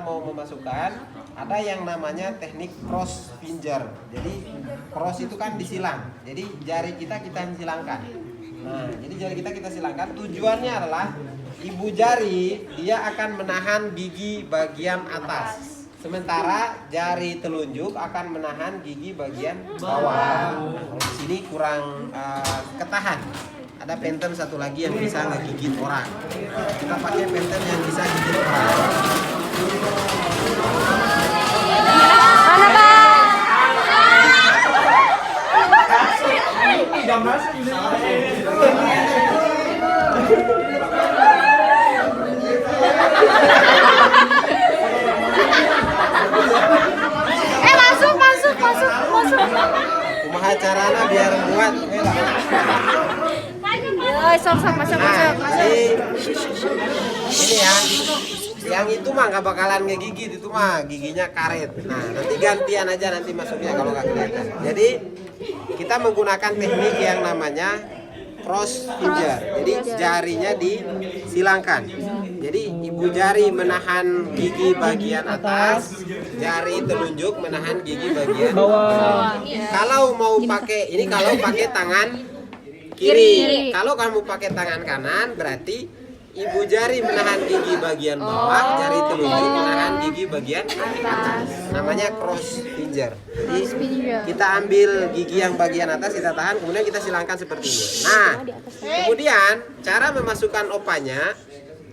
mau memasukkan, ada yang namanya teknik cross finger. Jadi cross itu kan disilang. Jadi jari kita silangkan. Nah, jadi jari kita silangkan. Tujuannya adalah ibu jari dia akan menahan gigi bagian atas. Sementara jari telunjuk akan menahan gigi bagian bawah. Kalau di sini kurang ketahan. Ada penten satu lagi yang bisa ngegigit orang. Kita pakai penten yang bisa gigit orang. Mana Bang? Masuk. Kumaha carana biar muat. Sok masuk. Ini ya. Yang itu mah nggak bakalan ngegigit, itu mah giginya karet. Nah, nanti gantian aja nanti masuknya kalau nggak kelihatan. Jadi kita menggunakan teknik yang namanya cross finger. Jadi jarinya disilangkan. Jadi ibu jari menahan gigi bagian atas, jari telunjuk menahan gigi bagian bawah. Kalau mau pakai ini, kalau pakai tangan kiri. Kalau kamu pakai tangan kanan berarti ibu jari menahan gigi bagian bawah, jari telunjuk menahan gigi bagian atas. Namanya cross finger. Jadi kita ambil gigi yang bagian atas, kita tahan, kemudian kita silangkan seperti ini. Nah, kemudian cara memasukkan opanya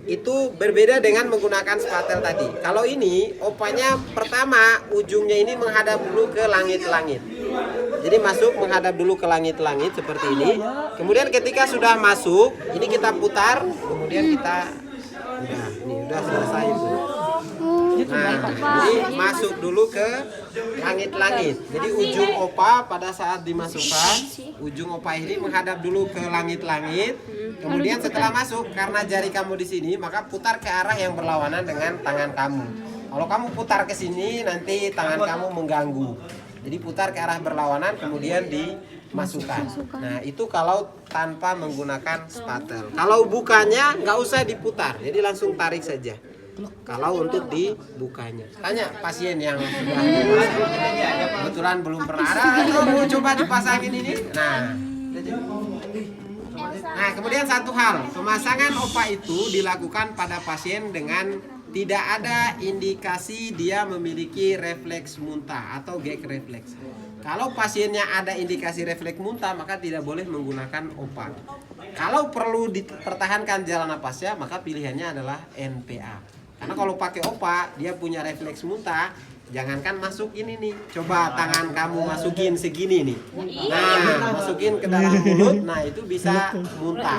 itu berbeda dengan menggunakan spatel tadi. Kalau ini opanya pertama ujungnya ini menghadap dulu ke langit-langit. Jadi masuk menghadap dulu ke langit-langit seperti ini. Kemudian ketika sudah masuk, ini kita putar, kemudian kita udah selesai itu. Nah, jadi masuk dulu ke langit-langit. Jadi ujung opa pada saat dimasukkan, ujung opa ini menghadap dulu ke langit-langit. Kemudian setelah masuk, karena jari kamu di sini, maka putar ke arah yang berlawanan dengan tangan kamu. Kalau kamu putar ke sini, nanti tangan kamu mengganggu. Jadi putar ke arah berlawanan, kemudian dimasukkan. Nah, itu kalau tanpa menggunakan spatel. Kalau bukanya nggak usah diputar, jadi langsung tarik saja. Kalau untuk dibukanya, tanya pasien yang sudah kebetulan belum pernah ada atau mau coba dipasangin ini. Nah, kemudian satu hal, pemasangan opa itu dilakukan pada pasien dengan tidak ada indikasi dia memiliki refleks muntah atau gag refleks. Kalau pasiennya ada indikasi refleks muntah, maka tidak boleh menggunakan opa. Kalau perlu dipertahankan jalan napasnya, maka pilihannya adalah NPA. Karena kalau pakai opa, dia punya refleks muntah, jangankan masuk ini nih. Coba tangan kamu masukin segini nih. Nah, masukin ke dalam mulut, nah itu bisa muntah.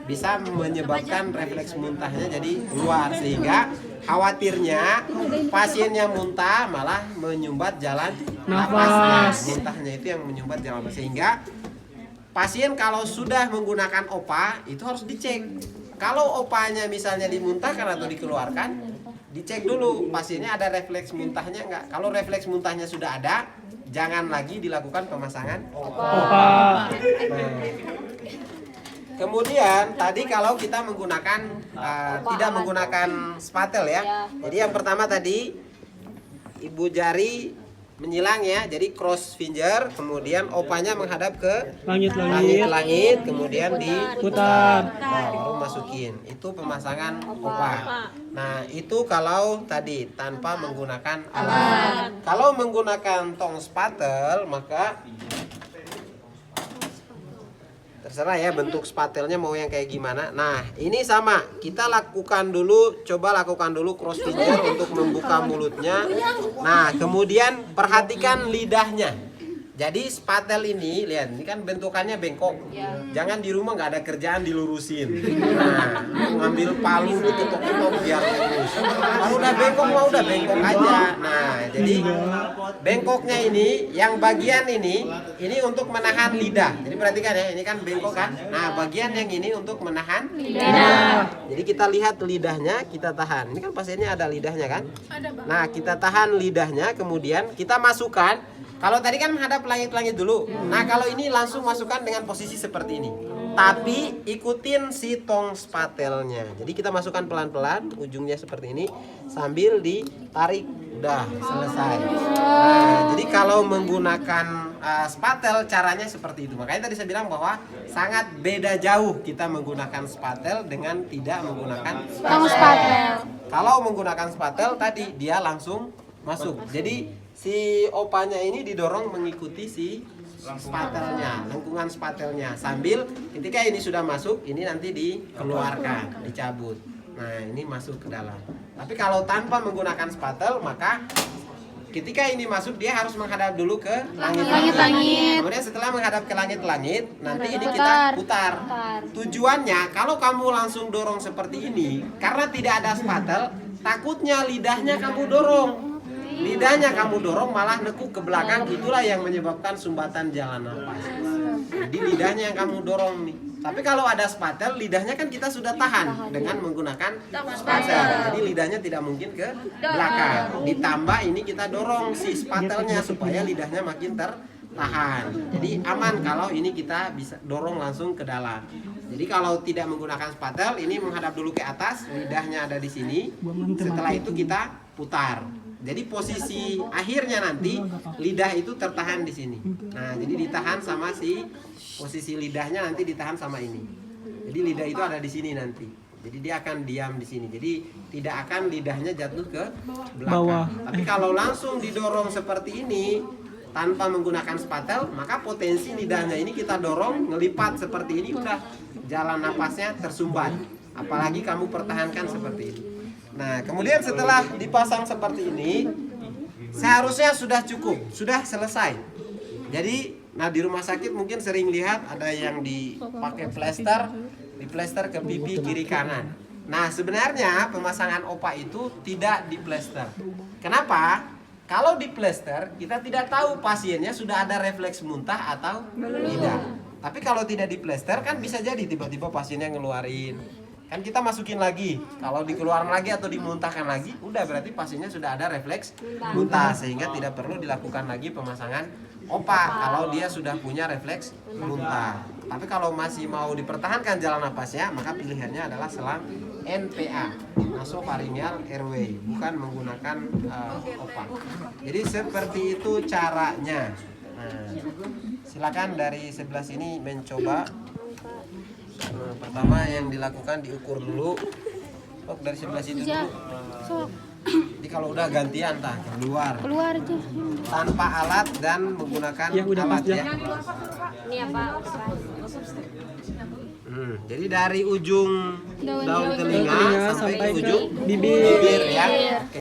Bisa menyebabkan refleks muntahnya jadi keluar. Sehingga khawatirnya pasiennya muntah malah menyumbat jalan nafas. Muntahnya itu yang menyumbat jalan nafas. Sehingga pasien kalau sudah menggunakan opa, itu harus dicek. Kalau opanya misalnya dimuntahkan atau dikeluarkan, dicek dulu pasiennya ada refleks muntahnya enggak. Kalau refleks muntahnya sudah ada, jangan lagi dilakukan pemasangan opa. Kemudian tadi kalau kita menggunakan tidak menggunakan spatel ya. Jadi yang pertama tadi ibu jari menyilang ya, jadi cross finger, kemudian opanya menghadap ke langit-langit, kemudian diputar, baru masukin. Itu pemasangan opa. Nah, itu kalau tadi tanpa menggunakan alat. Kalau menggunakan tong spatel, maka terserah ya bentuk spatelnya mau yang kayak gimana. Nah, ini sama. Kita lakukan dulu, coba lakukan dulu cross finger untuk membuka mulutnya. Nah, kemudian perhatikan lidahnya. Jadi spatel ini, lihat, ini kan bentukannya bengkok. Jangan di rumah nggak ada kerjaan dilurusin. Nah, ngambil palu diketok mau biar lurus. Kalau udah bengkok mau udah bengkok aja. Nah, jadi bengkoknya ini, yang bagian ini untuk menahan lidah. Jadi perhatikan ya, ini kan bengkok kan. Nah, bagian yang ini untuk menahan lidah. Jadi kita lihat lidahnya, kita tahan. Ini kan pasiennya ada lidahnya kan? Nah, kita tahan lidahnya, kemudian kita masukkan. Kalau tadi kan menghadap langit-langit dulu. Nah, kalau ini langsung masukkan dengan posisi seperti ini. tapi ikutin si tong spatelnya. Jadi kita masukkan pelan-pelan, ujungnya seperti ini sambil ditarik. Udah selesai. Nah, jadi kalau menggunakan spatel caranya seperti itu. Makanya tadi saya bilang bahwa sangat beda jauh kita menggunakan spatel dengan tidak menggunakan Tong spatel. Kalau menggunakan spatel tadi dia langsung masuk. Jadi si opanya ini didorong mengikuti si spatelnya, lengkungan spatelnya, sambil ketika ini sudah masuk, ini nanti dikeluarkan, dicabut. Nah, ini masuk ke dalam. Tapi kalau tanpa menggunakan spatel, maka ketika ini masuk dia harus menghadap dulu ke langit-langit. Kemudian setelah menghadap ke langit-langit, nanti ini kita putar. Tujuannya kalau kamu langsung dorong seperti ini, karena tidak ada spatel, takutnya lidahnya kamu dorong. Lidahnya kamu dorong malah nekuk ke belakang, itulah yang menyebabkan sumbatan jalan nafas. Jadi lidahnya yang kamu dorong nih. Tapi kalau ada spatel, lidahnya kan kita sudah tahan dengan menggunakan spatel. Jadi lidahnya tidak mungkin ke belakang. Ditambah ini kita dorong si spatelnya supaya lidahnya makin tertahan. Jadi aman kalau ini kita bisa dorong langsung ke dalam. Jadi kalau tidak menggunakan spatel, ini menghadap dulu ke atas, lidahnya ada di sini. Setelah itu kita putar. Jadi posisi akhirnya nanti lidah itu tertahan di sini. Nah, jadi ditahan sama si posisi lidahnya nanti ditahan sama ini. Jadi lidah itu ada di sini nanti. Jadi dia akan diam di sini. Jadi tidak akan lidahnya jatuh ke belakang. Tapi kalau langsung didorong seperti ini tanpa menggunakan spatel, maka potensi lidahnya ini kita dorong ngelipat seperti ini, udah jalan napasnya tersumbat. Apalagi kamu pertahankan seperti ini. Nah, kemudian setelah dipasang seperti ini, seharusnya sudah cukup, sudah selesai. Jadi, nah di rumah sakit mungkin sering lihat ada yang dipakai plester, diplester ke pipi kiri kanan. Nah, sebenarnya pemasangan OPA itu tidak diplester. Kenapa? Kalau diplester, kita tidak tahu pasiennya sudah ada refleks muntah atau tidak. Tapi kalau tidak diplester kan bisa jadi tiba-tiba pasiennya ngeluarin. Kan kita masukin lagi, kalau dikeluarkan lagi atau dimuntahkan lagi, udah berarti pasiennya sudah ada refleks muntah, sehingga tidak perlu dilakukan lagi pemasangan OPA kalau dia sudah punya refleks muntah. Tapi kalau masih mau dipertahankan jalan napasnya, maka pilihannya adalah selang NPA, nasopharyngeal airway, bukan menggunakan OPA. Jadi seperti itu caranya. Nah, silakan dari sebelah sini mencoba. Pertama yang dilakukan diukur dulu. Dari sebelah situ dulu. Jadi kalau udah gantian keluar Keluar aja. tanpa alat dan menggunakan alat ya. Ini apa? Jadi dari ujung daun telinga sampai ke ujung bibir ya.